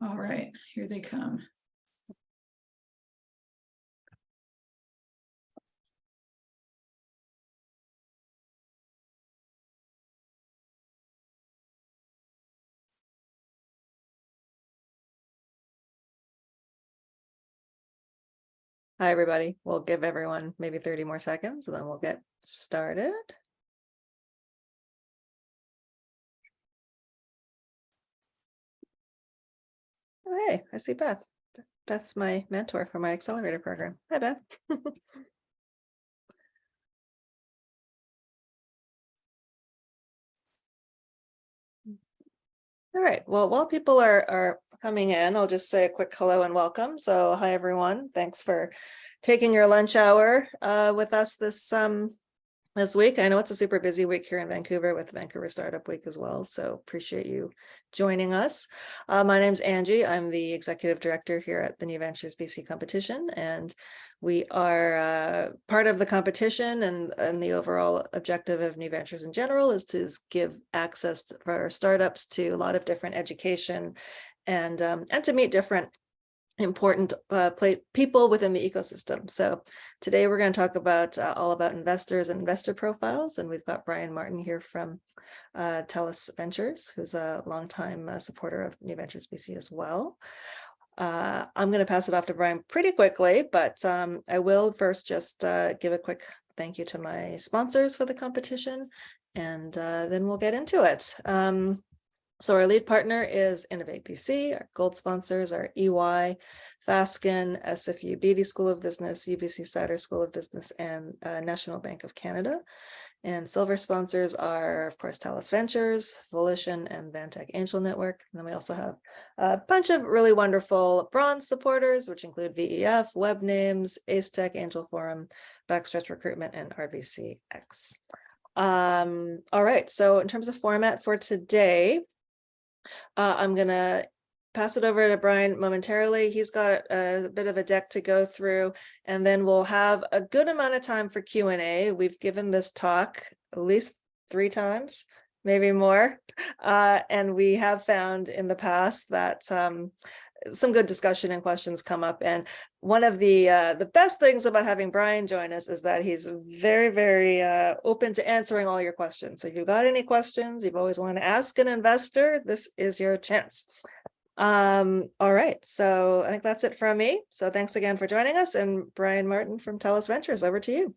All right, here they come. Hi, everybody. We'll give everyone maybe 30 more seconds and then we'll get started. Oh, hey, I see Beth. Beth's my mentor for my accelerator program. Hi, Beth. All right, well, while people are coming in, I'll just say a quick hello and welcome. So hi, everyone. Thanks for taking your lunch hour with us this week. I know it's a super busy week here in Vancouver with Vancouver Startup Week as well. So appreciate you joining us. My name's Angie. I'm the executive director here at the New Ventures BC competition. And we are part of the competition, and the overall objective of New Ventures in general is to give access for startups to a lot of different education and to meet different important people within the ecosystem. So today we're going to talk about all about investors and investor profiles, and we've got Brian Martin here from TELUS Ventures, who's a longtime supporter of New Ventures BC as well. I'm going to pass it off to Brian pretty quickly, but I will first just give a quick thank you to my sponsors for the competition, and then we'll get into it. So our lead partner is Innovate BC. Our gold sponsors are EY, Fasken, SFU Beatty School of Business, UBC Sauder School of Business, and National Bank of Canada. And silver sponsors are, of course, TELUS Ventures, Volition, and Vantech Angel Network. And then we also have a bunch of really wonderful bronze supporters, which include VEF, Webnames, Acetech, Angel Forum, Backstretch Recruitment, and RBCX. All right, so in terms of format for today, I'm going to pass it over to Brian momentarily. He's got a bit of a deck to go through, and then we'll have a good amount of time for Q&A. We've given this talk at least 3 times, maybe more. And we have found in the past that some good discussion and questions come up. And one of the best things about having Brian join us is that he's very, very open to answering all your questions. So if you've got any questions you've always wanted to ask an investor, this is your chance. All right, so I think that's it from me. So thanks again for joining us, and Brian Martin from TELUS Ventures, over to you.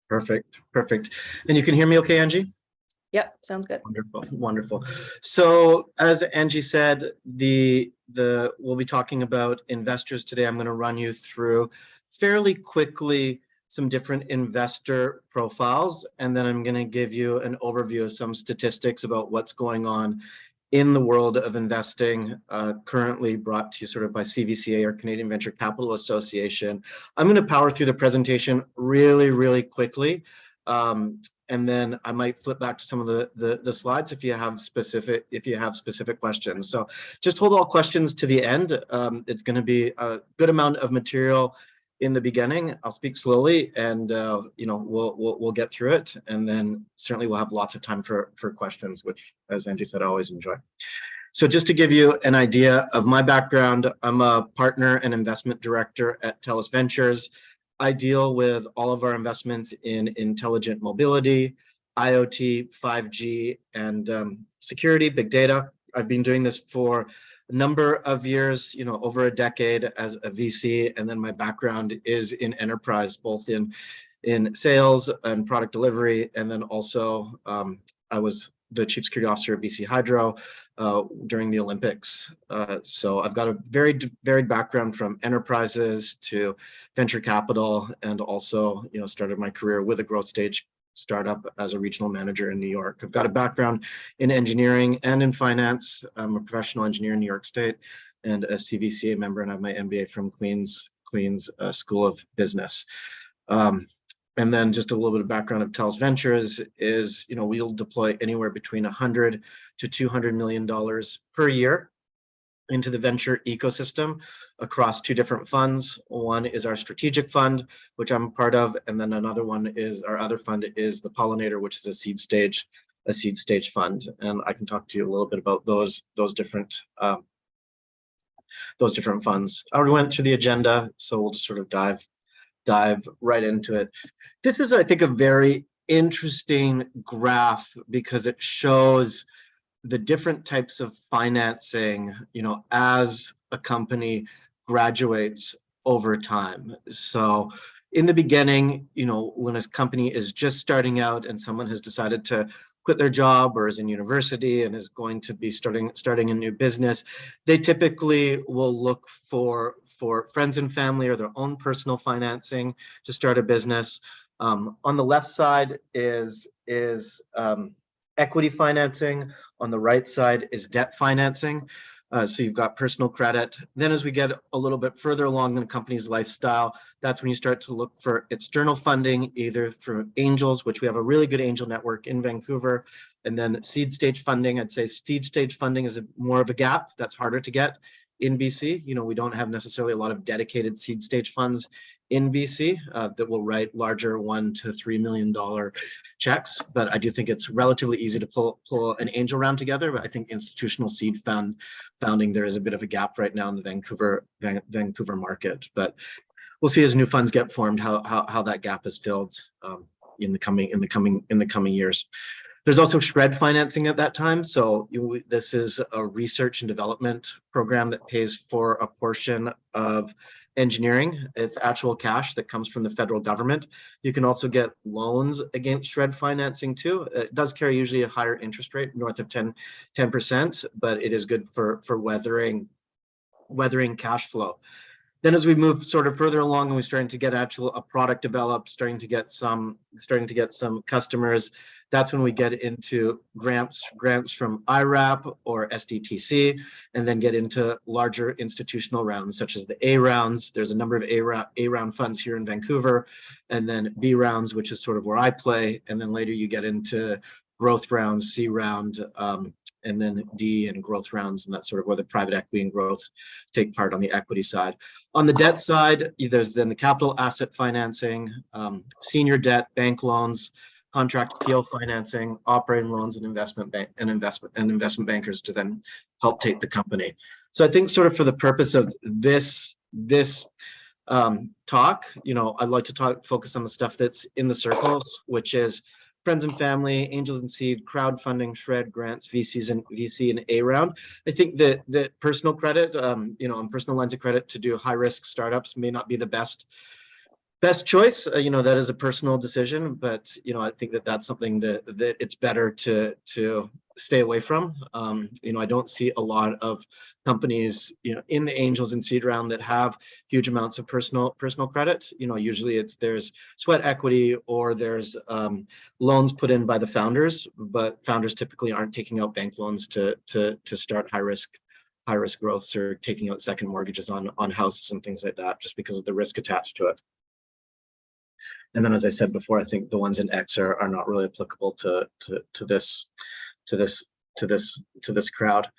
Perfect. And you can hear me okay, Angie? Yep, sounds good. Wonderful. So as Angie said, we'll be talking about investors today. I'm going to run you through fairly quickly some different investor profiles, and then I'm going to give you an overview of some statistics about what's going on in the world of investing, currently brought to you sort of by CVCA, or Canadian Venture Capital Association. I'm going to power through the presentation really quickly. And then I might flip back to some of the slides if you have specific questions. So just hold all questions to the end. It's going to be a good amount of material in the beginning. I'll speak slowly, and we'll get through it, and then certainly we'll have lots of time for questions, which, as Angie said, I always enjoy. So just to give you an idea of my background, I'm a partner and investment director at TELUS Ventures. I deal with all of our investments in intelligent mobility, IoT, 5G, and security, big data. I've been doing this for a number of years, over a decade as a VC, and then my background is in enterprise, both in sales and product delivery, and then also I was the chief security officer at BC Hydro during the Olympics. So I've got a very varied background, from enterprises to venture capital, and also, started my career with a growth stage startup as a regional manager in New York. I've got a background in engineering and in finance. I'm a professional engineer in New York State and a CVCA member, and I have my MBA from Queen's School of Business. And then just a little bit of background of TELUS Ventures is, we'll deploy anywhere between $100 to $200 million per year into the venture ecosystem across 2 different funds. One is our strategic fund, which I'm part of, and then another one is our other fund is the Pollinator, which is a seed stage fund. And I can talk to you a little bit about those different funds. I already went through the agenda, so we'll just sort of dive right into it. This is, I think, a very interesting graph because it shows the different types of financing, as a company graduates over time. So in the beginning, when a company is just starting out and someone has decided to quit their job or is in university and is going to be starting a new business, they typically will look for friends and family or their own personal financing to start a business. On the left side is equity financing. On the right side is debt financing. So you've got personal credit. Then as we get a little bit further along in a company's lifestyle, that's when you start to look for external funding, either through angels, which we have a really good angel network in Vancouver, and then seed stage funding. I'd say seed stage funding is more of a gap. That's harder to get in BC. We don't have necessarily a lot of dedicated seed stage funds in BC that will write larger $1 to $3 million checks, but I do think it's relatively easy to pull an angel round together. But I think institutional seed founding, there is a bit of a gap right now in the Vancouver market. But we'll see as new funds get formed how that gap is filled in the coming years. There's also shred financing at that time. So this is a research and development program that pays for a portion of engineering. It's actual cash that comes from the federal government. You can also get loans against shred financing too. It does carry usually a higher interest rate, north of 10%, but it is good for weathering cash flow. Then as we move sort of further along and we're starting to get a product developed, starting to get some customers, that's when we get into grants from IRAP or SDTC, and then get into larger institutional rounds such as the A rounds. There's a number of A round funds here in Vancouver, and then B rounds, which is sort of where I play. And then later you get into growth rounds, C round, and then D and growth rounds, and that's sort of where the private equity and growth take part on the equity side. On the debt side, there's then the capital asset financing, senior debt, bank loans, contract PO financing, operating loans, and investment bankers to then help take the company. So I think sort of for the purpose of this talk, I'd like to focus on the stuff that's in the circles, which is friends and family, angels and seed, crowdfunding, shred, grants, VC and A round. I think that personal credit, and personal lines of credit to do high risk startups may not be the best choice. That is a personal decision, but I think that's something that it's better to stay away from. I don't see a lot of companies, in the angels and seed round that have huge amounts of personal credit. Usually there's sweat equity or there's loans put in by the founders, but founders typically aren't taking out bank loans to start high risk growths or taking out second mortgages on houses and things like that, just because of the risk attached to it. And then, as I said before, I think the ones in X are not really applicable to this crowd.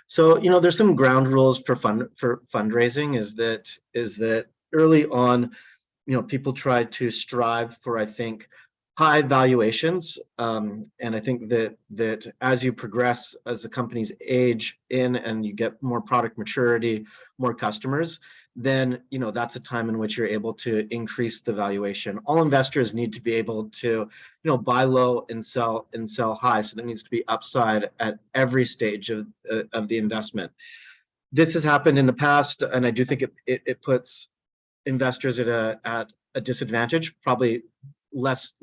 So, there's some ground rules for fundraising. Is that early on, people try to strive for, I think, high valuations, and I think that as you progress, as the companies age in and you get more product maturity, more customers, then that's a time in which you're able to increase the valuation. All investors need to be able to buy low and sell high, so there needs to be upside at every stage of the investment. This has happened in the past, and I do think it puts investors at a disadvantage, probably less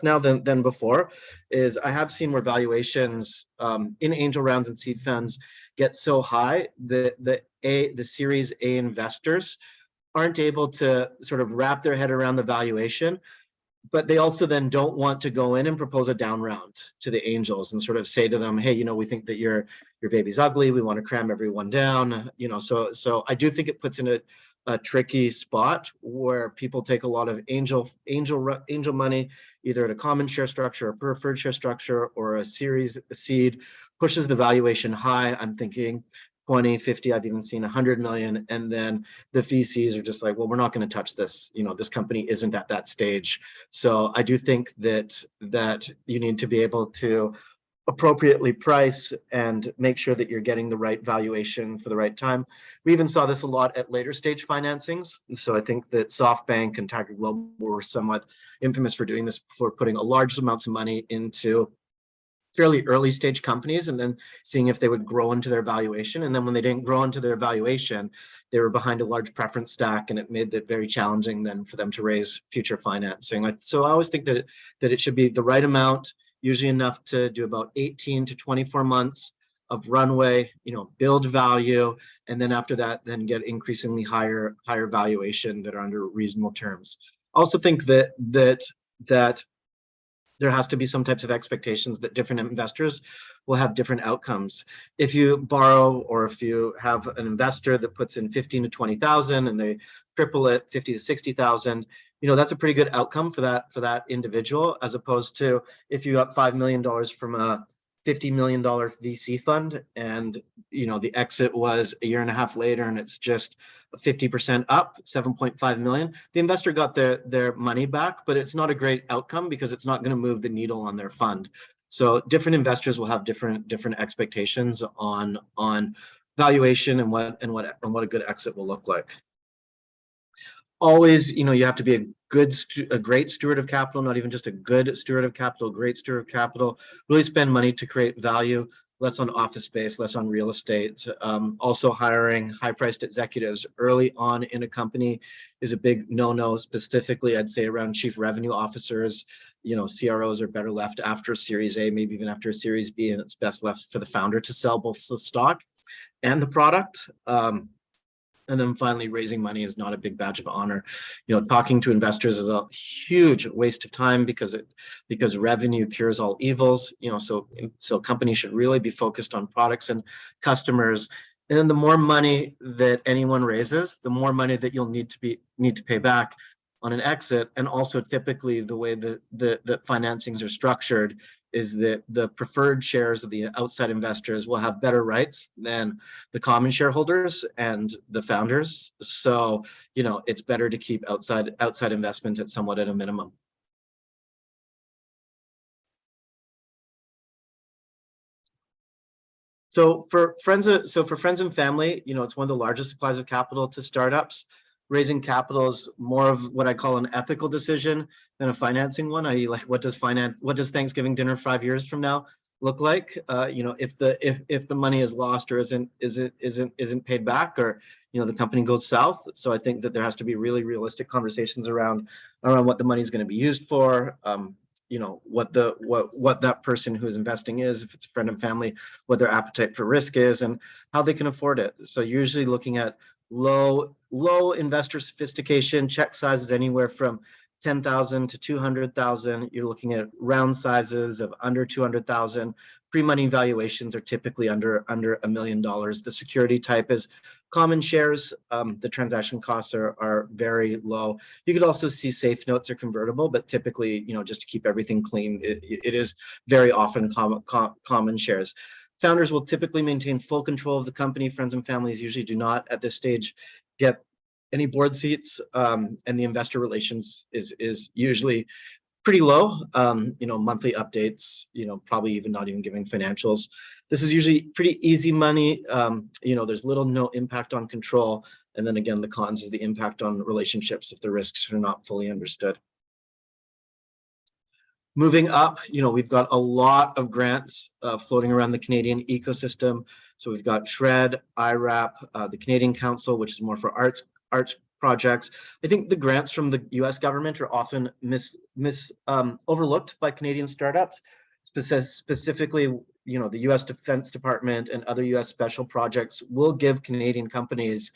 now than before. Is I have seen where valuations in angel rounds and seed funds get so high that the Series A investors aren't able to sort of wrap their head around the valuation, but they also then don't want to go in and propose a down round to the angels and sort of say to them, hey, we think that your baby's ugly, we want to cram everyone down, so I do think it puts in a tricky spot where people take a lot of angel money, either at a common share structure, a preferred share structure, or a seed, pushes the valuation high. I'm thinking 20, 50, I've even seen 100 million. And then the VCs are just like, well, we're not going to touch this. This company isn't at that stage. So I do think that you need to be able to appropriately price and make sure that you're getting the right valuation for the right time. We even saw this a lot at later stage financings. So I think that SoftBank and Tiger Global were somewhat infamous for doing this, for putting a large amounts of money into fairly early stage companies and then seeing if they would grow into their valuation. And then when they didn't grow into their valuation, they were behind a large preference stack, and it made it very challenging then for them to raise future financing. So I always think that it should be the right amount, usually enough to do about 18 to 24 months of runway, build value, and then after that, then get increasingly higher valuation that are under reasonable terms. Also think that there has to be some types of expectations that different investors will have different outcomes. If you borrow, or if you have an investor that puts in 15 to 20,000 and they triple it 50 to 60,000, that's a pretty good outcome for that individual, as opposed to if you got $5 million from a $50 million VC fund and the exit was a year and a half later and it's just 50% up, 7.5 million. The investor got their money back, but it's not a great outcome because it's not going to move the needle on their fund. So different investors will have different expectations on valuation and what a good exit will look like. Always, you have to be a great steward of capital, not even just a good steward of capital, great steward of capital. Really spend money to create value, less on office space, less on real estate. Also hiring high-priced executives early on in a company is a big no-no, specifically, I'd say around chief revenue officers. CROs are better left after Series A, maybe even after a Series B, and it's best left for the founder to sell both the stock and the product. And then finally, raising money is not a big badge of honor. Talking to investors is a huge waste of time because revenue cures all evils. So companies should really be focused on products and customers. And then the more money that anyone raises, the more money that you'll need to pay back on an exit. And also, typically, the way that financings are structured is that the preferred shares of the outside investors will have better rights than the common shareholders and the founders. So, it's better to keep outside investment at somewhat at a minimum. So for friends and family, it's one of the largest supplies of capital to startups. Raising capital is more of what I call an ethical decision than a financing one. What does Thanksgiving dinner 5 years from now look like? If the money is lost or isn't paid back, or the company goes south. So I think that there has to be really realistic conversations around what the money is going to be used for. What that person who is investing is, if it's a friend and family, what their appetite for risk is, and how they can afford it. So usually looking at low investor sophistication, check sizes anywhere from 10,000 to 200,000. You're looking at round sizes of under 200,000. Pre-money valuations are typically under $1 million. The security type is common shares. The transaction costs are very low. You could also see safe notes or convertible, but typically, just to keep everything clean, it is very often common shares. Founders will typically maintain full control of the company. Friends and families usually do not at this stage get any board seats, and the investor relations is usually pretty low. Monthly updates, probably not even giving financials. This is usually pretty easy money. There's no impact on control. And then again, the cons is the impact on relationships if the risks are not fully understood. Moving up, we've got a lot of grants floating around the Canadian ecosystem. So we've got SHRED, IRAP, the Canadian Council, which is more for arts projects. I think the grants from the U.S. government are often overlooked by Canadian startups. Specifically, the U.S. Defense Department and other U.S. special projects will give Canadian companies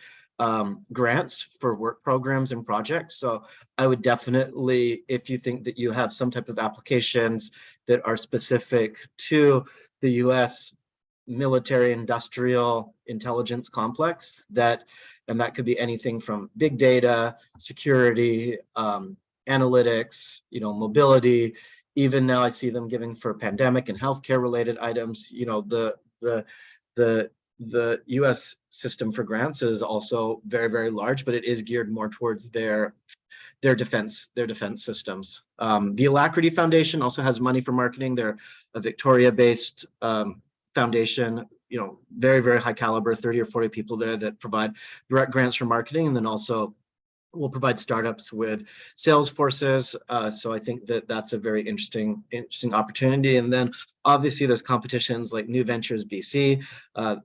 grants for work programs and projects. So I would definitely, if you think that you have some type of applications that are specific to the U.S. military industrial intelligence complex, and that could be anything from big data, security, analytics, mobility. Even now I see them giving for pandemic and healthcare related items. The the US system for grants is also very, very large, but it is geared more towards their defense systems. The Alacrity Foundation also has money for marketing. They're a Victoria-based foundation, you know, very, very high caliber, 30 or 40 people there that provide direct grants for marketing, and then also will provide startups with sales forces. So I think that that's a very interesting opportunity. And then obviously there's competitions like New Ventures BC.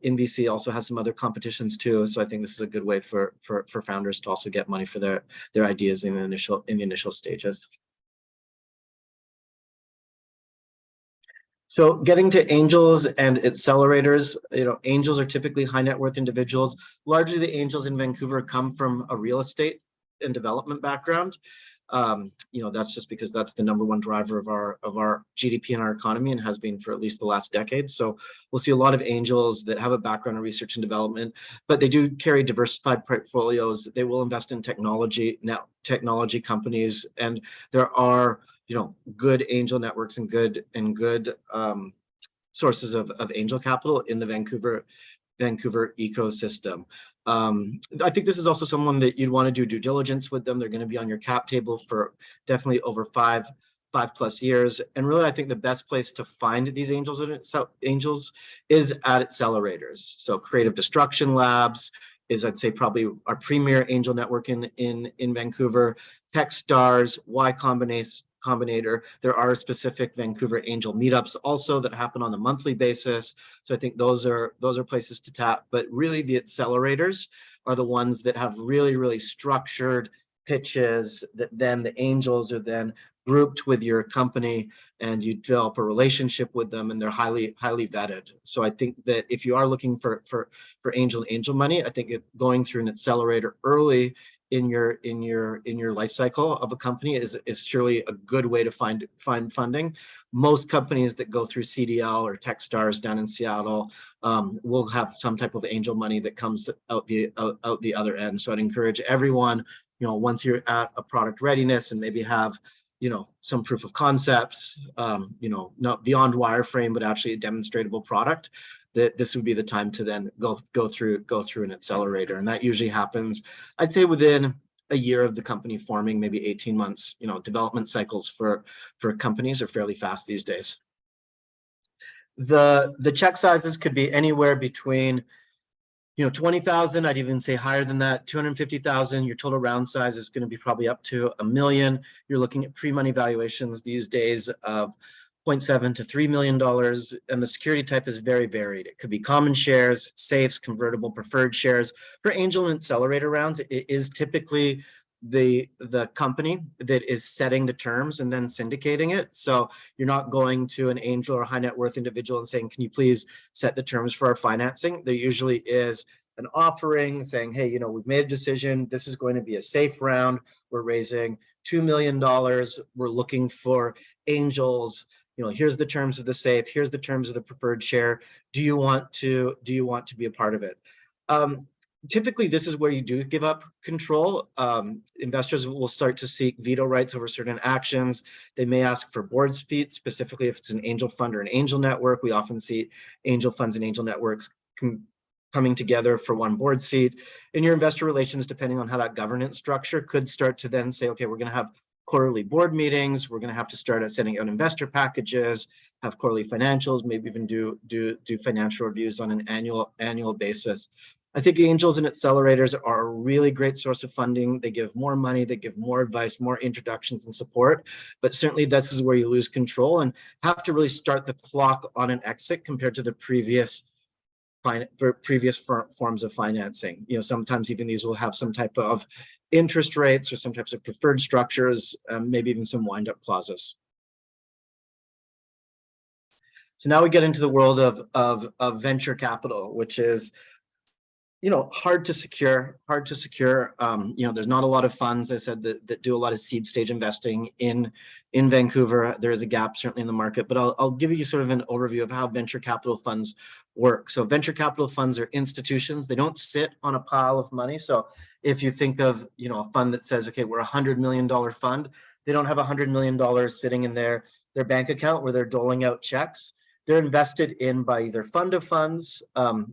In BC also has some other competitions too. So I think this is a good way for founders to also get money for their ideas in the initial stages. So getting to angels and accelerators, you know, angels are typically high net worth individuals. Largely the angels in Vancouver come from a real estate and development background. You know, that's just because that's the #1 driver of our GDP and our economy, and has been for at least the last decade. So we'll see a lot of angels that have a background in research and development, but they do carry diversified portfolios. They will invest in technology companies, and there are, you know, good angel networks and good sources of angel capital in the Vancouver ecosystem. I think this is also someone that you'd want to do due diligence with them. They're going to be on your cap table for definitely over 5+ years. And really, I think the best place to find these angels is at Accelerators. So Creative Destruction Labs is, I'd say, probably our premier angel network in Vancouver. Techstars, Y Combinator. There are specific Vancouver angel meetups also that happen on a monthly basis. So I think those are places to tap. But really, the accelerators are the ones that have really, really structured pitches that then the angels are then grouped with your company, and you develop a relationship with them, and they're highly vetted. So I think that if you are looking for angel money, I think going through an accelerator early in your life cycle of a company is surely a good way to find funding. Most companies that go through CDL or Techstars down in Seattle will have some type of angel money that comes out the other end. So I'd encourage everyone, you know, once you're at a product readiness and maybe have, you know, some proof of concepts, you know, not beyond wireframe, but actually a demonstratable product, that this would be the time to then go through an accelerator. And that usually happens, I'd say, within a year of the company forming, maybe 18 months. You know, development cycles for companies are fairly fast these days. The check sizes could be anywhere between, you know, 20,000, I'd even say higher than that, 250,000. Your total round size is going to be probably up to $1 million. You're looking at pre-money valuations these days of $0.7 to $3 million, and the security type is very varied. It could be common shares, safes, convertible preferred shares. For angel and accelerator rounds, it is typically the company that is setting the terms and then syndicating it. So you're not going to an angel or high net worth individual and saying, can you please set the terms for our financing? There usually is an offering saying, hey, you know, we've made a decision. This is going to be a safe round. We're raising $2 million. We're looking for angels. You know, here's the terms of the safe. Here's the terms of the preferred share. Do you want to be a part of it? Typically, this is where you do give up control. Investors will start to seek veto rights over certain actions. They may ask for board seats, specifically if it's an angel fund or an angel network. We often see angel funds and angel networks coming together for one board seat. In your investor relations, depending on how that governance structure, could start to then say, okay, we're going to have quarterly board meetings. We're going to have to start sending out investor packages, have quarterly financials, maybe even do financial reviews on an annual basis. I think angels and accelerators are a really great source of funding. They give more money, they give more advice, more introductions and support, but certainly this is where you lose control and have to really start the clock on an exit compared to the previous forms of financing. You know, sometimes even these will have some type of interest rates or some types of preferred structures, maybe even some wind-up clauses. So now we get into the world of venture capital, which is, you know, hard to secure. You know, there's not a lot of funds, I said, that do a lot of seed stage investing in Vancouver. There is a gap certainly in the market, but I'll give you sort of an overview of how venture capital funds work. So venture capital funds are institutions. They don't sit on a pile of money. So if you think of, you know, a fund that says, okay, we're a $100 million fund, they don't have $100 million sitting in their bank account where they're doling out checks. they're invested in by either fund of funds,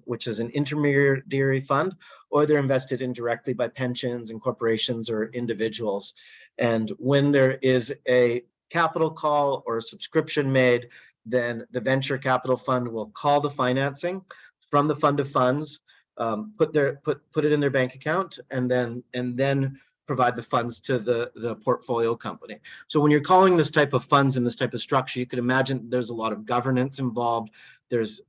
which is an intermediary fund, or they're invested in directly by pensions and corporations or individuals. And when there is a capital call or a subscription made, then the venture capital fund will call the financing from the fund of funds, put it in their bank account, and then provide the funds to the portfolio company. So when you're calling this type of funds in this type of structure, you could imagine there's a lot of governance involved. There's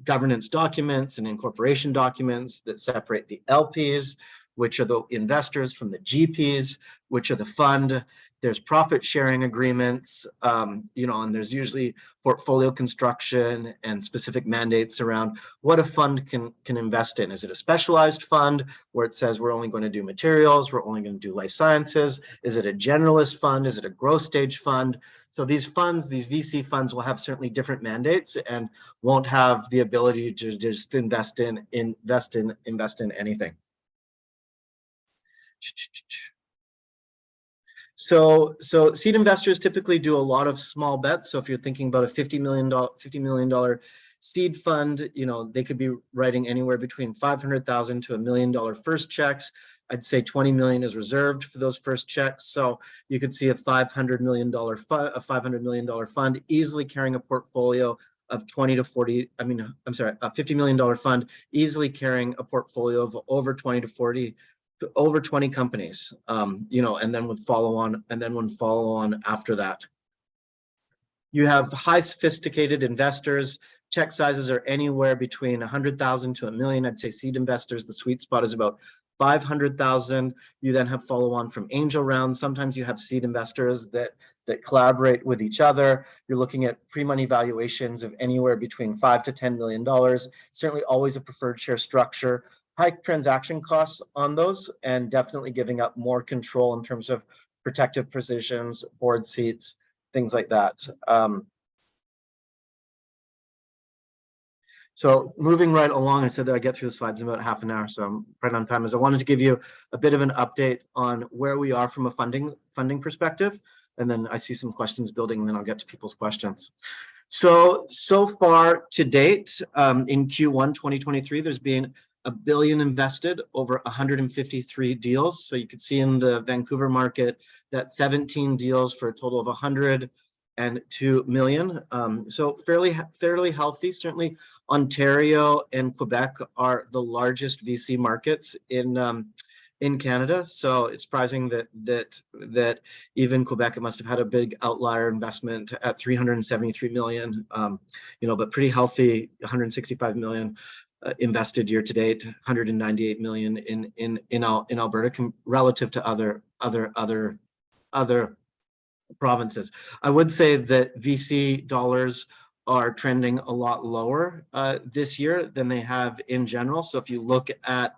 governance documents and incorporation documents that separate the LPs, which are the investors, from the GPs, which are the fund. There's profit sharing agreements, and there's usually portfolio construction and specific mandates around what a fund can invest in. Is it a specialized fund where it says we're only going to do materials, we're only going to do life sciences? Is it a generalist fund? Is it a growth stage fund? So these funds, these VC funds, will have certainly different mandates and won't have the ability to just invest in anything. So seed investors typically do a lot of small bets. So if you're thinking about a $50 million seed fund, they could be writing anywhere between $500,000 to $1 million first checks. I'd say 20 million is reserved for those first checks. So you could see a $500 million fund easily carrying a portfolio of 20 to 40. A $50 million fund easily carrying a portfolio of over 20 to 40. Over 20 companies, and then would follow on after that. You have high sophisticated investors. Check sizes are anywhere between 100,000 to $1 million. I'd say seed investors, the sweet spot is about 500,000. You then have follow on from angel rounds. Sometimes you have seed investors that collaborate with each other. You're looking at pre-money valuations of anywhere between $5 to $10 million. Certainly always a preferred share structure. High transaction costs on those, and definitely giving up more control in terms of protective positions, board seats, things like that. So moving right along, I said that I get through the slides in about half an hour, so I'm right on time. As I wanted to give you a bit of an update on where we are from a funding perspective, and then I see some questions building, and then I'll get to people's questions. So far to date, in Q1 2023, there's been $1 billion invested over 153 deals. So you could see in the Vancouver market that 17 deals for a total of 102 million. So fairly healthy. Certainly Ontario and Quebec are the largest VC markets in Canada. So it's surprising that even Quebec, it must have had a big outlier investment at 373 million, but pretty healthy, 165 million invested year to date, 198 million in Alberta relative to other provinces. I would say that VC dollars are trending a lot lower this year than they have in general. So if you look at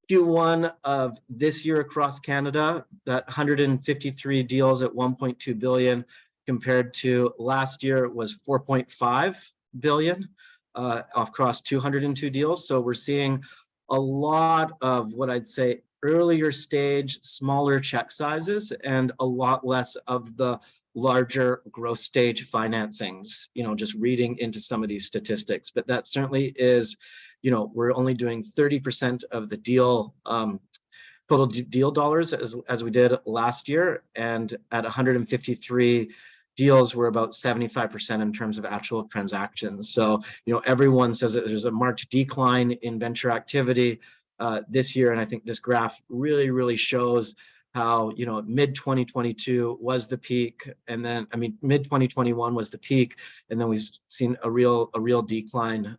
Q1 of this year across Canada, that 153 deals at 1.2 billion compared to last year was 4.5 billion across 202 deals. So we're seeing a lot of what I'd say earlier stage, smaller check sizes, and a lot less of the larger growth stage financings, just reading into some of these statistics. But that certainly is, we're only doing 30% of the deal, total deal dollars as we did last year. And at 153 deals, we're about 75% in terms of actual transactions. So, everyone says that there's a marked decline in venture activity this year. And I think this graph really shows how, mid 2022 was the peak. And then, mid 2021 was the peak. And then we've seen a real decline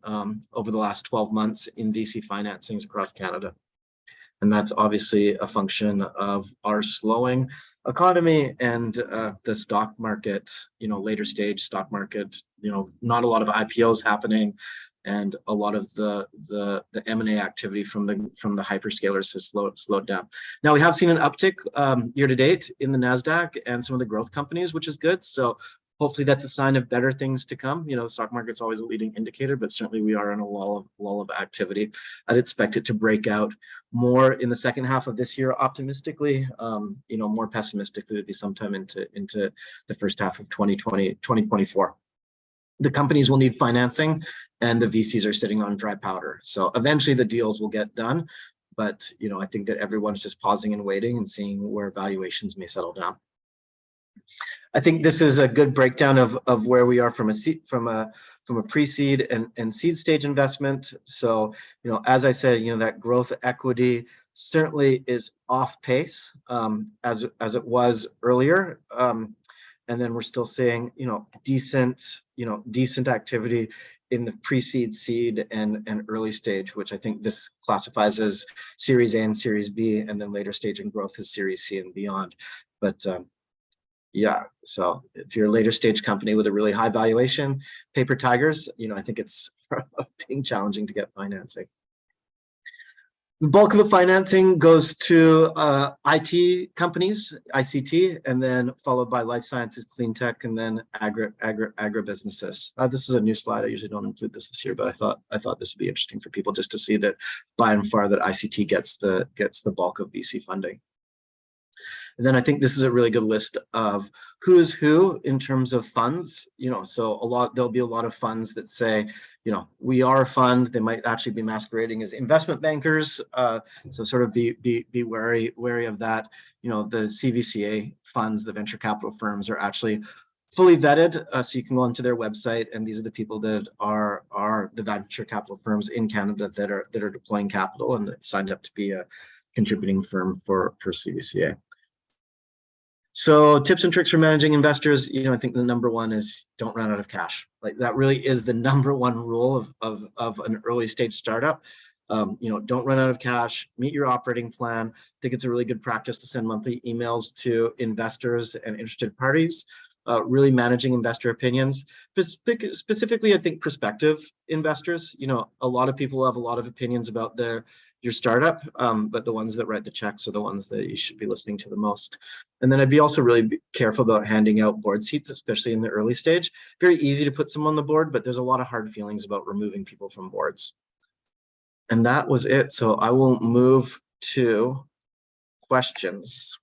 over the last 12 months in VC financings across Canada. And that's obviously a function of our slowing economy and the stock market, later stage stock market, not a lot of IPOs happening, and a lot of the M&A activity from the hyperscalers has slowed down. Now we have seen an uptick year to date in the NASDAQ and some of the growth companies, which is good. So hopefully that's a sign of better things to come. The stock market's always a leading indicator, but certainly we are in a lull of activity. I'd expect it to break out more in the second half of this year, optimistically. More pessimistically would be sometime into the first half of 2024. the companies will need financing and the VCs are sitting on dry powder. So eventually the deals will get done. But, you know, I think that everyone's just pausing and waiting and seeing where valuations may settle down. I think this is a good breakdown of where we are from a pre-seed and seed stage investment. So, you know, as I said, you know, that growth equity certainly is off pace as it was earlier. And then we're still seeing, you know, decent activity in the pre-seed, seed, and early stage, which I think this classifies as Series A and Series B, and then later stage in growth is Series C and beyond. But yeah, so if you're a later stage company with a really high valuation, paper tigers, you know, I think it's being challenging to get financing. The bulk of the financing goes to IT companies, ICT, and then followed by life sciences, clean tech, and then agribusinesses. This is a new slide. I usually don't include this year, but I thought this would be interesting for people just to see that by and far that ICT gets the bulk of VC funding. And then I think this is a really good list of who is who in terms of funds. You know, so there'll be a lot of funds that say, you know, we are a fund. They might actually be masquerading as investment bankers. So sort of be wary of that. You know, the CVCA funds, the venture capital firms, are actually fully vetted. So you can go onto their website, and these are the people that are the venture capital firms in Canada that are deploying capital and signed up to be a contributing firm for CVCA. So tips and tricks for managing investors, you know, I think the number one is don't run out of cash. Like that really is the number one rule of an early stage startup. You know, don't run out of cash, meet your operating plan. I think it's a really good practice to send monthly emails to investors and interested parties, really managing investor opinions. But specifically, I think prospective investors, you know, a lot of people have a lot of opinions about your startup, but the ones that write the checks are the ones that you should be listening to the most. And then I'd be also really careful about handing out board seats, especially in the early stage. Very easy to put someone on the board, but there's a lot of hard feelings about removing people from boards. And that was it. So I will move to questions.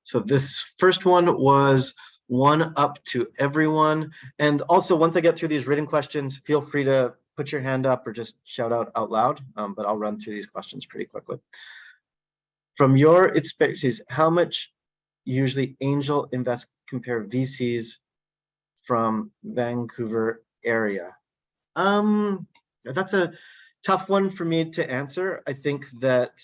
So this first one was one up to everyone. And also, once I get through these written questions, feel free to put your hand up or just shout out loud, but I'll run through these questions pretty quickly. From your experiences, how much usually angel invest compare VCs from Vancouver area? That's a tough one for me to answer. I think that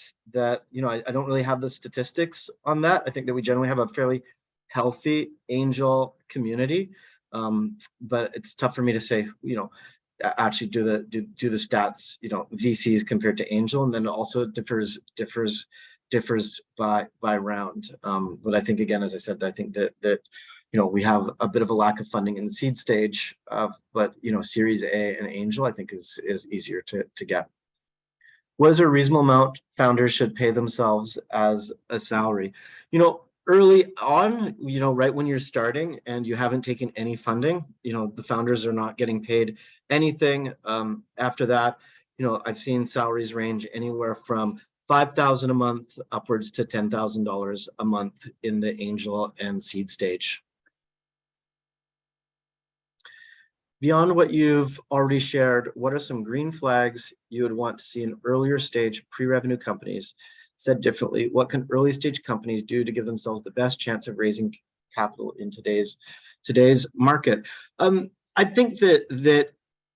you know, I don't really have the statistics on that. I think that we generally have a fairly healthy angel community, but it's tough for me to say, you know, actually do the stats, you know, VCs compared to angel, and then also differs by round. But I think, again, as I said, I think that you know, we have a bit of a lack of funding in the seed stage, but you know, Series A and angel, I think is easier to get. What is a reasonable amount founders should pay themselves as a salary? You know, early on, you know, right when you're starting and you haven't taken any funding, you know, the founders are not getting paid anything. After that, you know, I've seen salaries range anywhere from $5,000 a month upwards to $10,000 a month in the angel and seed stage. Beyond what you've already shared, what are some green flags you would want to see in earlier stage pre-revenue companies? Said differently, what can early stage companies do to give themselves the best chance of raising capital in today's market? I think that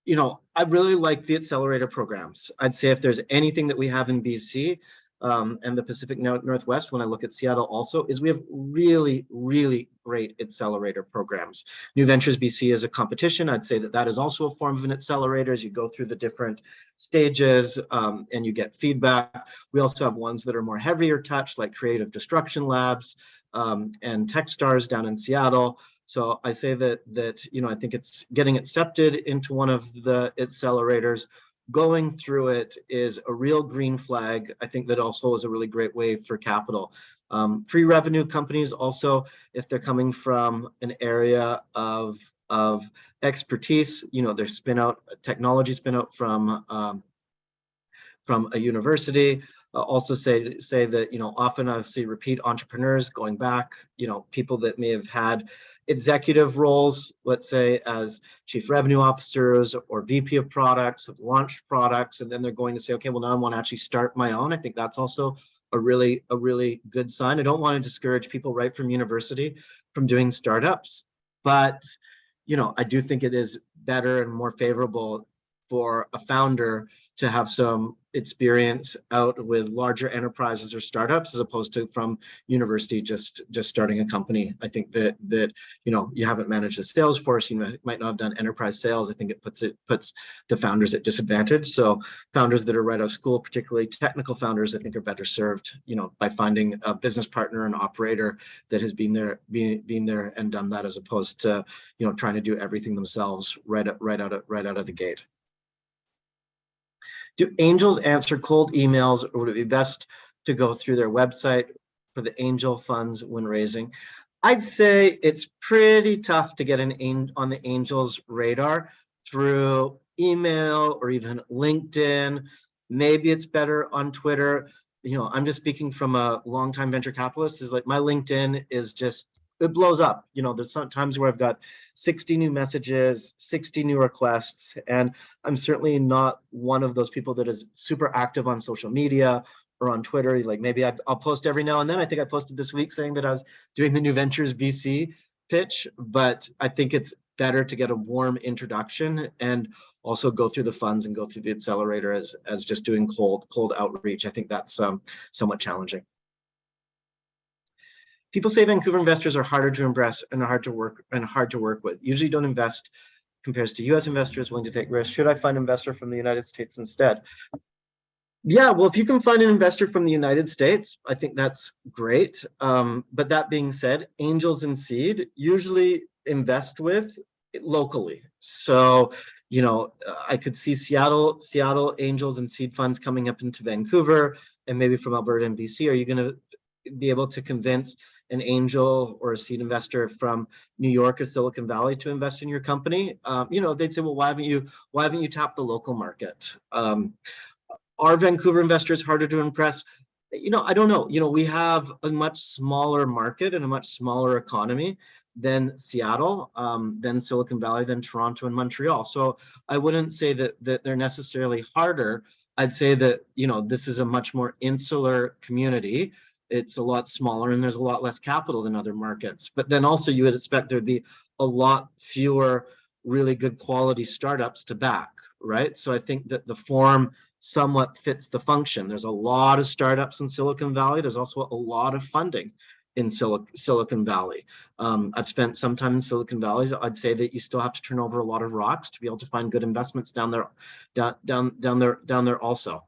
you know, I really like the accelerator programs. I'd say if there's anything that we have in BC and the Pacific Northwest, when I look at Seattle also, is we have really, really great accelerator programs. New Ventures BC is a competition. I'd say that is also a form of an accelerator as you go through the different stages and you get feedback. We also have ones that are more heavier touch, like Creative Destruction Labs and Techstars down in Seattle. So I say that you know, I think it's getting accepted into one of the accelerators. Going through it is a real green flag. I think that also is a really great way for capital. Pre-revenue companies also, if they're coming from an area of expertise, you know, their technology spin out from a university. Also say that, you know, often I see repeat entrepreneurs going back, you know, people that may have had executive roles, let's say as chief revenue officers or VP of products, have launched products, and then they're going to say, okay, well, now I want to actually start my own. I think that's also a really good sign. I don't want to discourage people right from university from doing startups, but I do think it is better and more favorable for a founder to have some experience out with larger enterprises or startups as opposed to from university just starting a company. I think that you haven't managed a sales force, you might not have done enterprise sales. I think it puts the founders at disadvantage. So founders that are right out of school, particularly technical founders, I think are better served by finding a business partner and operator that has been there and done that, as opposed to trying to do everything themselves right out of the gate. Do angels answer cold emails, or would it be best to go through their website for the angel funds when raising? I'd say it's pretty tough to get on the angels' radar through email or even LinkedIn. Maybe it's better on Twitter. I'm just speaking from a longtime venture capitalist. Is like my LinkedIn is just, it blows up. There's some times where I've got 60 new messages, 60 new requests, and I'm certainly not one of those people that is super active on social media or on Twitter. Like maybe I'll post every now and then. I think I posted this week saying that I was doing the New Ventures VC pitch, but I think it's better to get a warm introduction and also go through the funds and go through the accelerator as just doing cold outreach. I think that's somewhat challenging. People say Vancouver investors are harder to impress and hard to work with. Usually don't invest compares to US investors willing to take risks. Should I find an investor from the United States instead? Yeah, well, if you can find an investor from the United States, I think that's great. But that being said, angels and seed usually invest with locally. So, I could see Seattle angels and seed funds coming up into Vancouver, and maybe from Alberta and BC. Are you going to be able to convince an angel or a seed investor from New York or Silicon Valley to invest in your company? They'd say, well, why haven't you tapped the local market? Are Vancouver investors harder to impress? I don't know. We have a much smaller market and a much smaller economy than Seattle, than Silicon Valley, than Toronto and Montreal. So I wouldn't say that they're necessarily harder. I'd say that, this is a much more insular community. It's a lot smaller and there's a lot less capital than other markets. But then also you would expect there'd be a lot fewer really good quality startups to back, right? So I think that the form somewhat fits the function. There's a lot of startups in Silicon Valley. There's also a lot of funding in Silicon Valley. I've spent some time in Silicon Valley. I'd say that you still have to turn over a lot of rocks to be able to find good investments down there also.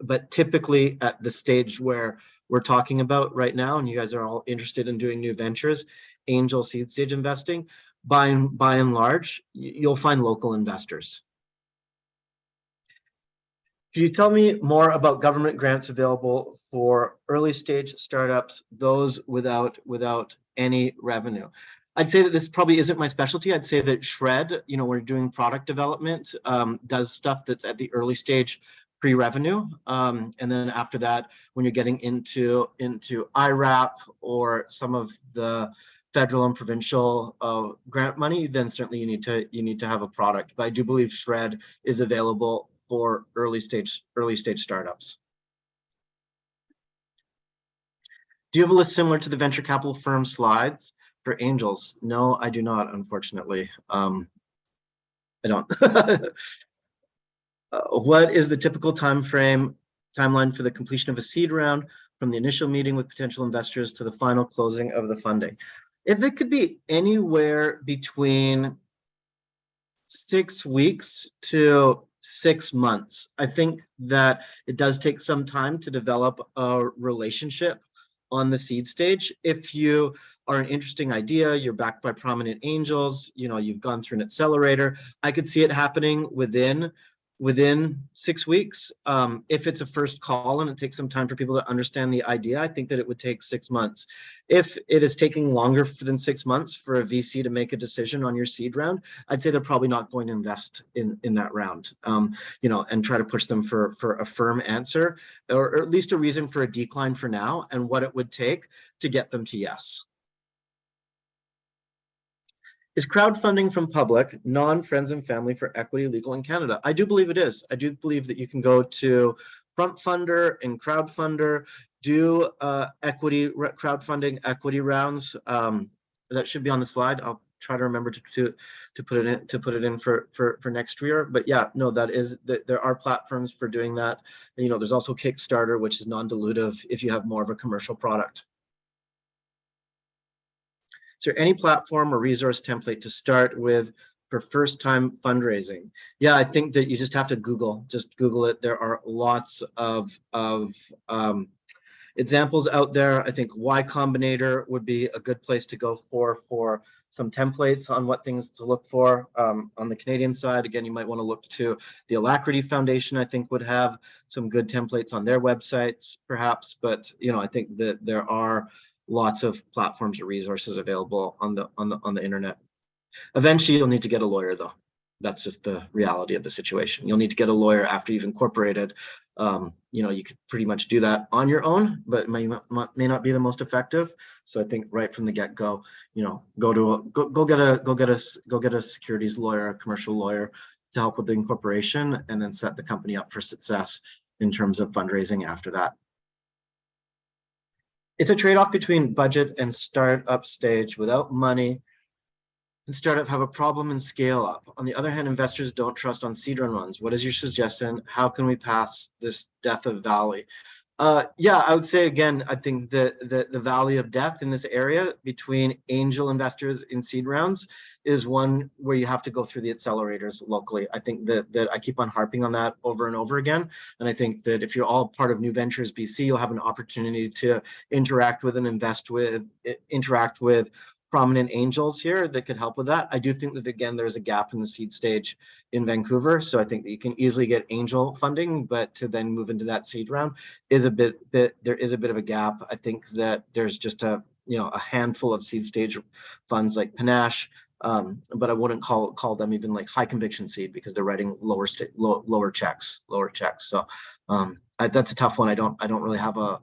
But typically at the stage where we're talking about right now, and you guys are all interested in doing new ventures, angel seed stage investing, by and large, you'll find local investors. Can you tell me more about government grants available for early stage startups, those without any revenue? I'd say that this probably isn't my specialty. I'd say that Shred, we're doing product development, does stuff that's at the early stage pre-revenue. And then after that, when you're getting into IRAP or some of the federal and provincial grant money, then certainly you need to have a product. But I do believe Shred is available for early stage startups. Do you have a list similar to the venture capital firm slides for angels? No, I do not, unfortunately. I don't. What is the typical timeline for the completion of a seed round from the initial meeting with potential investors to the final closing of the funding? If it could be anywhere between 6 weeks to 6 months. I think that it does take some time to develop a relationship on the seed stage. If you are an interesting idea, you're backed by prominent angels, you've gone through an accelerator, I could see it happening within 6 weeks. If it's a first call and it takes some time for people to understand the idea, I think that it would take 6 months. If it is taking longer than 6 months for a VC to make a decision on your seed round, I'd say they're probably not going to invest in that round, and try to push them for a firm answer, or at least a reason for a decline for now and what it would take to get them to yes. Is crowdfunding from public, non-friends and family for equity legal in Canada? I do believe it is. I do believe that you can go to Front Funder and Crowdfunder, do crowdfunding equity rounds. That should be on the slide. I'll try to remember to put it in for next year. But yeah, no, there are platforms for doing that. And, there's also Kickstarter, which is non-dilutive if you have more of a commercial product. Is there any platform or resource template to start with for first-time fundraising? Yeah, I think that you just have to just Google it. There are lots of examples out there. I think Y Combinator would be a good place to go for some templates on what things to look for. On the Canadian side, again, you might want to look to the Alacrity Foundation. I think would have some good templates on their websites, perhaps. But I think that there are lots of platforms or resources available on the internet. Eventually, you'll need to get a lawyer, though. That's just the reality of the situation. You'll need to get a lawyer after you've incorporated. You could pretty much do that on your own, but it may not be the most effective. So I think right from the get-go, go get a securities lawyer, a commercial lawyer to help with the incorporation, and then set the company up for success in terms of fundraising after that. It's a trade-off between budget and startup stage. Without money, and startup have a problem and scale up. On the other hand, investors don't trust on seed runs. What is your suggestion? How can we pass this death of valley? Yeah, I would say again, I think the valley of death in this area between angel investors in seed rounds is one where you have to go through the accelerators locally. I think that I keep on harping on that over and over again. And I think that if you're all part of New Ventures BC, you'll have an opportunity to interact with and interact with prominent angels here that could help with that. I do think that, again, there's a gap in the seed stage in Vancouver. So I think that you can easily get angel funding, but to then move into that seed round is there is a bit of a gap. I think that there's just a handful of seed stage funds like Panache, but I wouldn't call them even like high conviction seed because they're writing lower checks. So that's a tough one. I don't really have a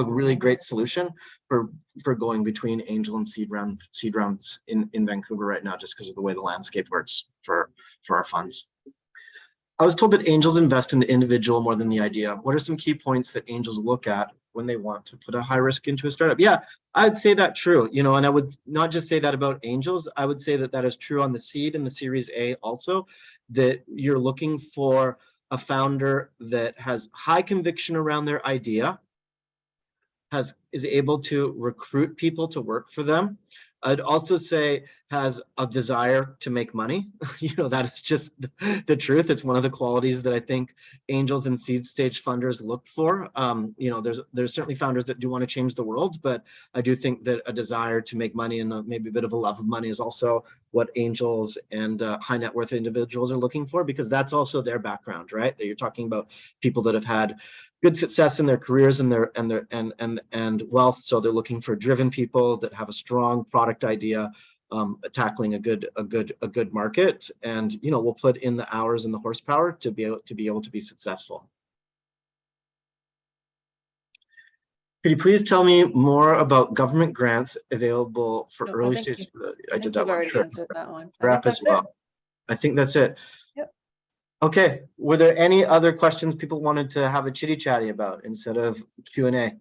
really great solution for going between angel and seed rounds in Vancouver right now, just because of the way the landscape works for our funds. I was told that angels invest in the individual more than the idea. What are some key points that angels look at when they want to put a high risk into a startup? Yeah, I'd say that true. And I would not just say that about angels. I would say that is true on the seed and the Series A also, that you're looking for a founder that has high conviction around their idea, is able to recruit people to work for them. I'd also say has a desire to make money. That is just the truth. It's one of the qualities that I think angels and seed stage funders look for. There's certainly founders that do want to change the world, but I do think that a desire to make money and maybe a bit of a love of money is also what angels and high net worth individuals are looking for, because that's also their background, right? That you're talking about people that have had good success in their careers and and wealth. So they're looking for driven people that have a strong product idea, tackling a good market, and we'll put in the hours and the horsepower to be able to be successful. Could you please tell me more about government grants available for early stage? I did that one. Answered that one. Wrap as well. I think that's it. Yep. Okay. Were there any other questions people wanted to have a chitty chatty about instead of Q&A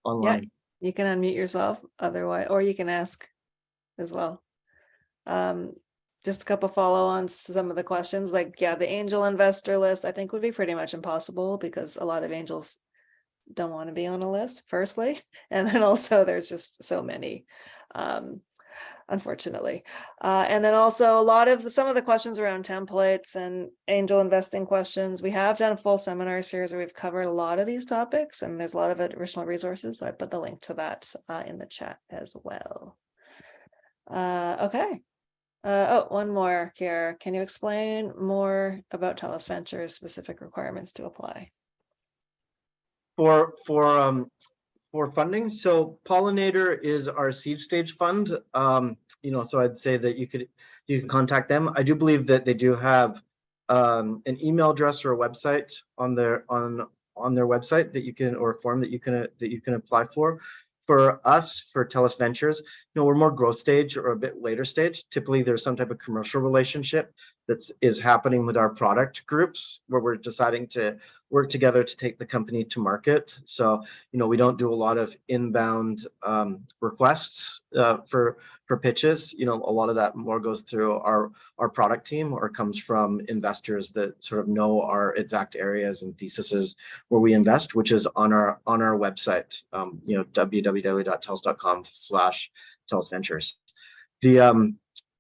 online? Yeah, you can unmute yourself otherwise, or you can ask as well. Just a couple follow-ons to some of the questions. Like, yeah, the angel investor list I think would be pretty much impossible because a lot of angels don't want to be on a list, firstly, and then also there's just so many, unfortunately. And then also some of the questions around templates and angel investing questions. We have done a full seminar series where we've covered a lot of these topics, and there's a lot of additional resources. So I put the link to that in the chat as well. Okay. One more here. Can you explain more about TELUS Ventures' specific requirements to apply? For funding, so Pollinator is our seed stage fund. So I'd say that you can contact them. I do believe that they do have an email address or a website on their website that you can, or a form that you can apply for. For us, for TELUS Ventures, we're more growth stage or a bit later stage. Typically, there's some type of commercial relationship is happening with our product groups where we're deciding to work together to take the company to market. So, we don't do a lot of inbound requests for pitches. A lot of that more goes through our product team or comes from investors that sort of know our exact areas and theses where we invest, which is on our website, www.telus.com/TELUS Ventures.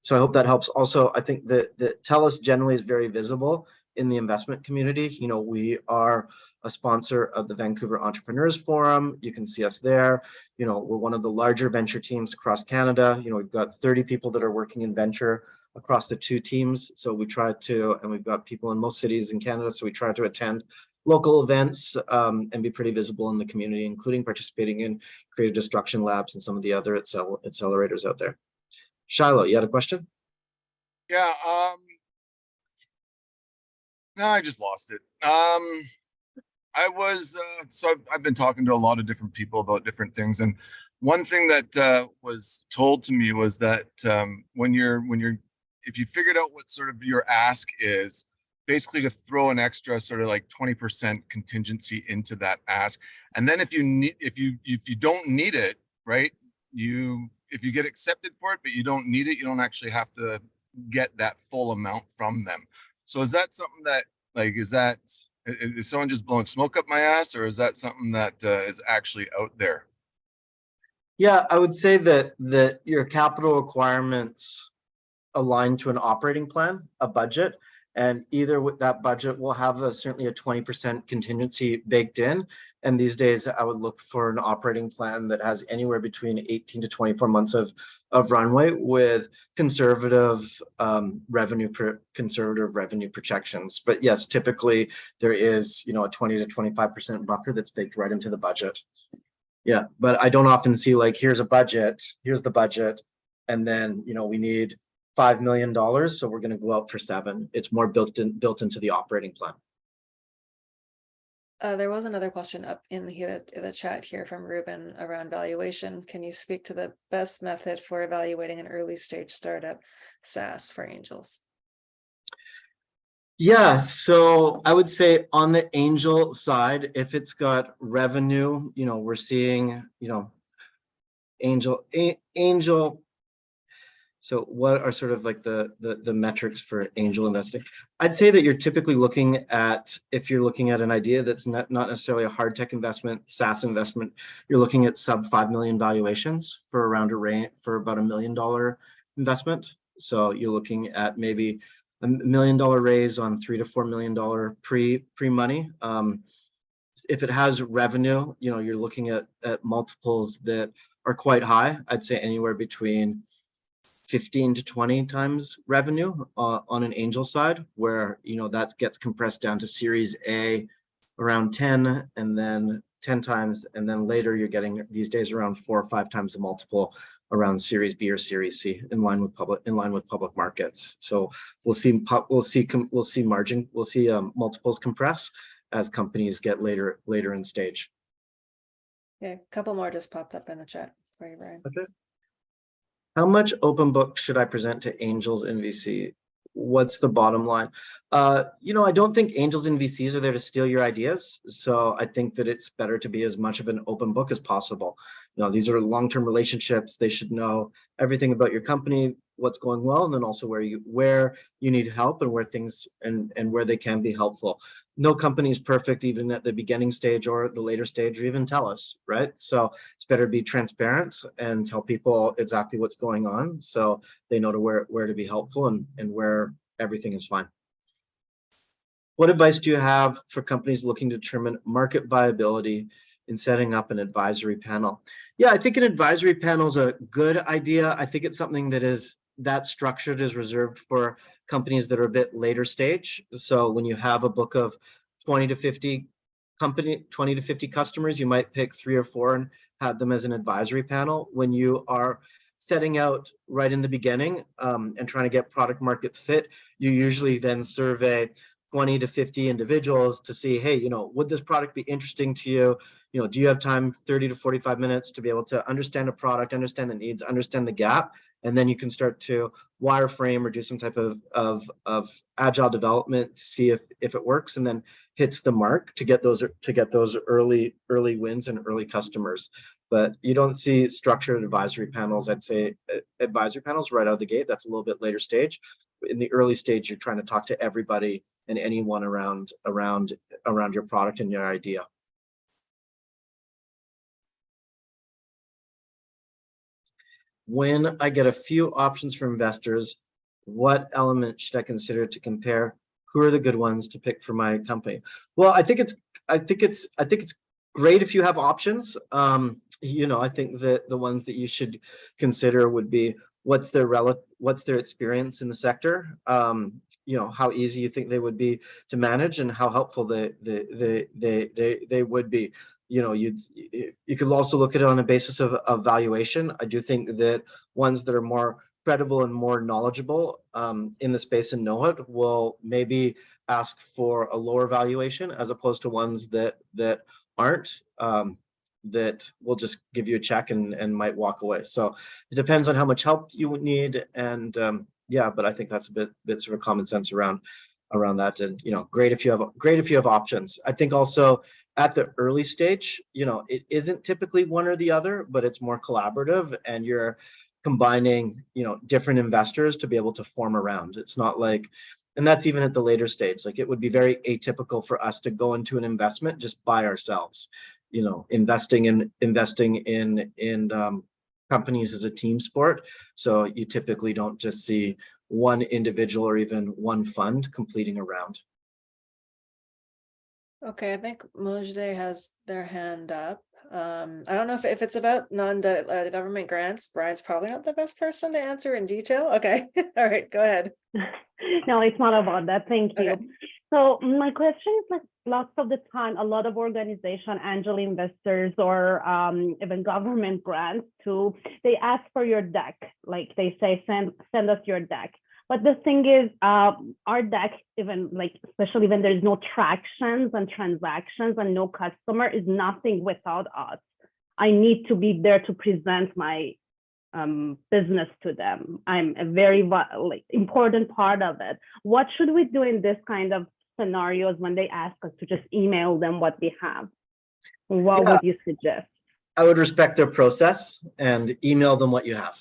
So I hope that helps. Also, I think that TELUS generally is very visible in the investment community. We are a sponsor of the Vancouver Entrepreneurs Forum. You can see us there. We're one of the larger venture teams across Canada. We've got 30 people that are working in venture across the two teams. So we try to, and we've got people in most cities in Canada. So we try to attend local events and be pretty visible in the community, including participating in creative destruction labs and some of the other accelerators out there. Shiloh, you had a question? Yeah. No, I just lost it. So I've been talking to a lot of different people about different things, and one thing that was told to me was that if you figured out what sort of your ask is, basically to throw an extra sort of like 20% contingency into that ask, and then if you don't need it, right? If you get accepted for it, but you don't need it, you don't actually have to get that full amount from them. So is that something that, is someone just blowing smoke up my ass, or is that something that is actually out there? Yeah, I would say that your capital requirements align to an operating plan, a budget, and either with that budget will have certainly a 20% contingency baked in. And these days, I would look for an operating plan that has anywhere between 18 to 24 months of runway with conservative revenue projections. But yes, typically there is a 20 to 25% buffer that's baked right into the budget. Yeah, but I don't often see here's a budget, here's the budget, and then we need $5 million, so we're going to go out for 7. It's more built into the operating plan. There was another question up in the chat here from Ruben around valuation. Can you speak to the best method for evaluating an early stage startup SaaS for angels? Yeah, so I would say on the angel side, if it's got revenue, we're seeing, angel. So what are sort of like the metrics for angel investing? I'd say that you're typically looking at, if you're looking at an idea that's not necessarily a hard tech investment, SaaS investment, you're looking at sub 5 million valuations for around for about $1 million investment. So you're looking at maybe $1 million raise on $3 to $4 million pre-money. If it has revenue, you're looking at multiples that are quite high. I'd say anywhere between 15 to 20 times revenue on an angel side, where that gets compressed down to Series A around 10, and then 10 times, and then later you're getting these days around 4 or 5 times the multiple around Series B or Series C, in line with public markets. So we'll see multiples compress as companies get later in stage. Okay, a couple more just popped up in the chat for you, Brian. Okay. How much open book should I present to angels in VC? What's the bottom line? I don't think angels and VCs are there to steal your ideas. So I think that it's better to be as much of an open book as possible. These are long-term relationships. They should know everything about your company, what's going well, and then also where you need help and where things and where they can be helpful. No company is perfect, even at the beginning stage or the later stage, or even TELUS, right? So it's better to be transparent and tell people exactly what's going on, so they know where to be helpful and where everything is fine. What advice do you have for companies looking to determine market viability in setting up an advisory panel? Yeah, I think an advisory panel is a good idea. I think it's something that structured is reserved for companies that are a bit later stage. So when you have a book of 20 to 50 customers, you might pick 3 or 4 and have them as an advisory panel. When you are setting out right in the beginning and trying to get product market fit, you usually then survey 20 to 50 individuals to see, hey, would this product be interesting to you? Do you have time, 30 to 45 minutes, to be able to understand a product, understand the needs, understand the gap? And then you can start to wireframe or do some type of agile development to see if it works, and then hits the mark to get those early wins and early customers. But you don't see structured advisory panels. I'd say advisory panels right out of the gate. That's a little bit later stage. In the early stage, you're trying to talk to everybody and anyone around your product and your idea. When I get a few options for investors, what element should I consider to compare? Who are the good ones to pick for my company? Well, I think it's great if you have options. I think that the ones that you should consider would be what's their experience in the sector, how easy you think they would be to manage, and how helpful they would be. You could also look at it on a basis of valuation. I do think that ones that are more credible and more knowledgeable in the space and know it will maybe ask for a lower valuation, as opposed to ones that aren't, that will just give you a check and might walk away. So it depends on how much help you would need. And but I think that's a bit sort of common sense around that. And great if you have options. I think also at the early stage, it isn't typically one or the other, but it's more collaborative, and you're combining, different investors to be able to form a round. It's not like, and that's even at the later stage, like it would be very atypical for us to go into an investment just by ourselves. Investing in companies is a team sport. So you typically don't just see one individual or even one fund completing a round. Okay, I think Mojde has their hand up. I don't know if it's about non-government grants. Brian's probably not the best person to answer in detail. Okay, all right, go ahead. No, it's not about that. Thank you. Okay. So my question is, like, lots of the time, a lot of organization, angel investors, or even government grants too, they ask for your deck. Like they say, send us your deck. But the thing is, our deck, even like, especially when there's no tractions and transactions and no customer, is nothing without us. I need to be there to present my business to them. I'm a very important part of it. What should we do in this kind of scenarios when they ask us to just email them what we have? What would you suggest? I would respect their process and email them what you have.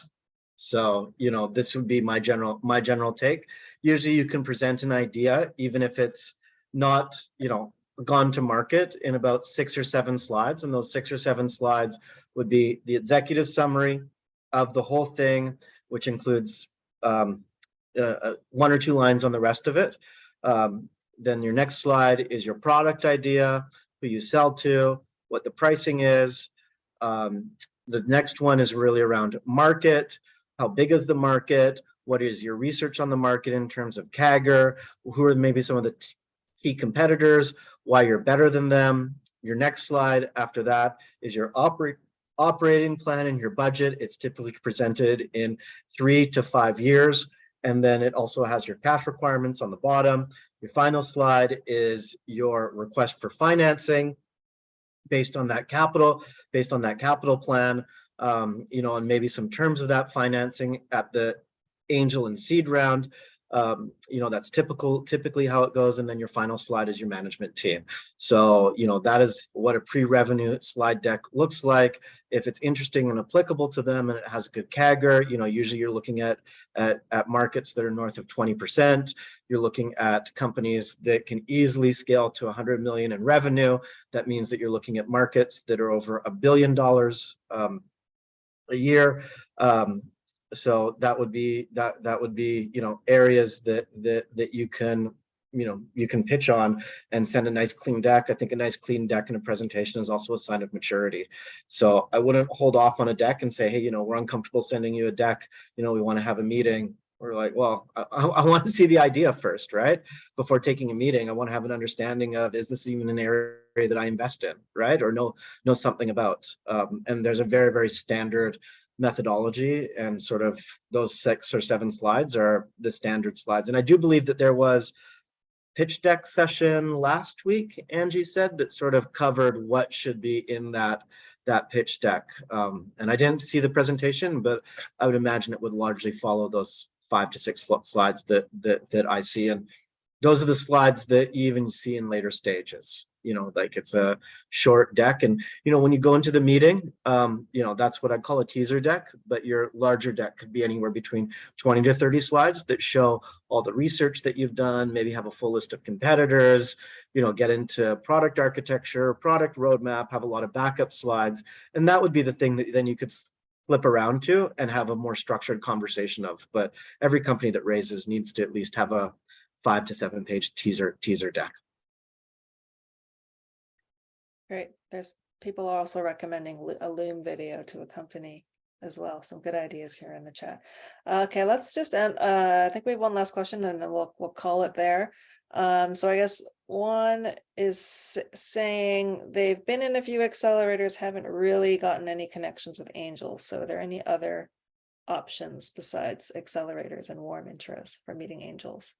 So, this would be my general take. Usually you can present an idea, even if it's not, gone to market, in about 6 or 7 slides. And those 6 or 7 slides would be the executive summary of the whole thing, which includes 1 or 2 lines on the rest of it. Then your next slide is your product idea, who you sell to, what the pricing is. The next one is really around market. How big is the market? What is your research on the market in terms of CAGR? Who are maybe some of the key competitors? Why you're better than them? Your next slide after that is your operating plan and your budget. It's typically presented in 3 to 5 years. And then it also has your cash requirements on the bottom. Your final slide is your request for financing based on that capital plan. And maybe some terms of that financing at the angel and seed round. That's typically how it goes. And then your final slide is your management team. So, that is what a pre-revenue slide deck looks like. If it's interesting and applicable to them and it has a good CAGR, usually you're looking at markets that are north of 20%. You're looking at companies that can easily scale to 100 million in revenue. That means that you're looking at markets that are over $1 billion a year. So that would be areas that you can pitch on and send a nice clean deck. I think a nice clean deck in a presentation is also a sign of maturity. So I wouldn't hold off on a deck and say, hey, we're uncomfortable sending you a deck. We want to have a meeting. We're like, well, I want to see the idea first, right? Before taking a meeting, I want to have an understanding of, is this even an area that I invest in, right? Or know something about. And there's a very, very standard methodology, and sort of those 6 or 7 slides are the standard slides. And I do believe that there was pitch deck session last week, Angie said, that sort of covered what should be in that pitch deck. And I didn't see the presentation, but I would imagine it would largely follow those 5 to 6 slides that I see. And those are the slides that you even see in later stages. Like it's a short deck. And, when you go into the meeting, that's what I call a teaser deck, but your larger deck could be anywhere between 20 to 30 slides that show all the research that you've done, maybe have a full list of competitors, get into product architecture, product roadmap, have a lot of backup slides. And that would be the thing that then you could flip around to and have a more structured conversation of. But every company that raises needs to at least have a 5 to 7 page teaser deck. Great. There's people are also recommending a Loom video to accompany as well. Some good ideas here in the chat. Okay, let's just end. I think we have one last question, and then we'll call it there. So I guess one is saying they've been in a few accelerators, haven't really gotten any connections with angels. So are there any other options besides accelerators and warm intros for meeting angels?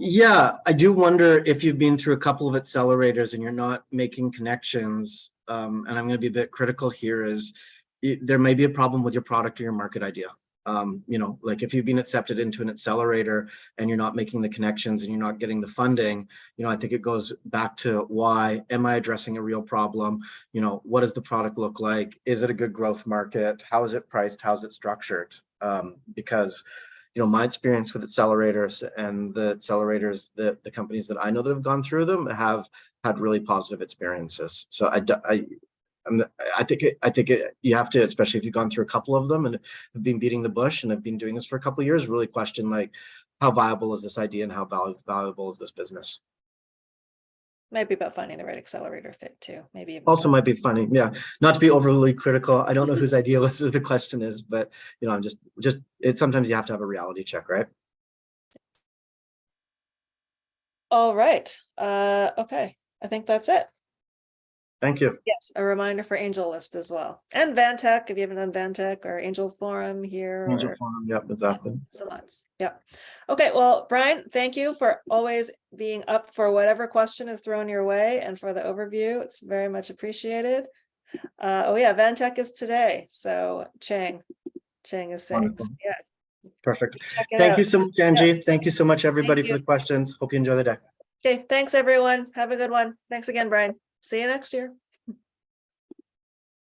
Yeah, I do wonder if you've been through a couple of accelerators and you're not making connections. And I'm going to be a bit critical here, is there may be a problem with your product or your market idea. Like if you've been accepted into an accelerator and you're not making the connections and you're not getting the funding, I think it goes back to why am I addressing a real problem? What does the product look like? Is it a good growth market? How is it priced? How's it structured? Because my experience with accelerators and the accelerators that the companies that I know that have gone through them have had really positive experiences. So I think you have to, especially if you've gone through a couple of them and have been beating the bush and have been doing this for a couple of years, really question like, how viable is this idea and how valuable is this business? Might be about finding the right accelerator fit too. Maybe even Also might be funny. Yeah. Not to be overly critical. I don't know whose idea the question is, but I'm just it's sometimes you have to have a reality check, right? All right. Okay. I think that's it. Thank you. Yes, a reminder for Angel List as well. And Vantech, if you haven't done Vantech or Angel Forum here. Angel Forum, yep, exactly. Yep. Okay, well, Brian, thank you for always being up for whatever question is thrown your way and for the overview. It's very much appreciated. Oh yeah, Vantech is today. So Chang is saying, Wonderful. yeah. Perfect. Check it Thank out. you so much, Angie. Yeah. Thank you so much, everybody, Thank for you. the questions. Hope you enjoy the day. Okay, thanks everyone. Have a good one. Thanks again, Brian. See you next year.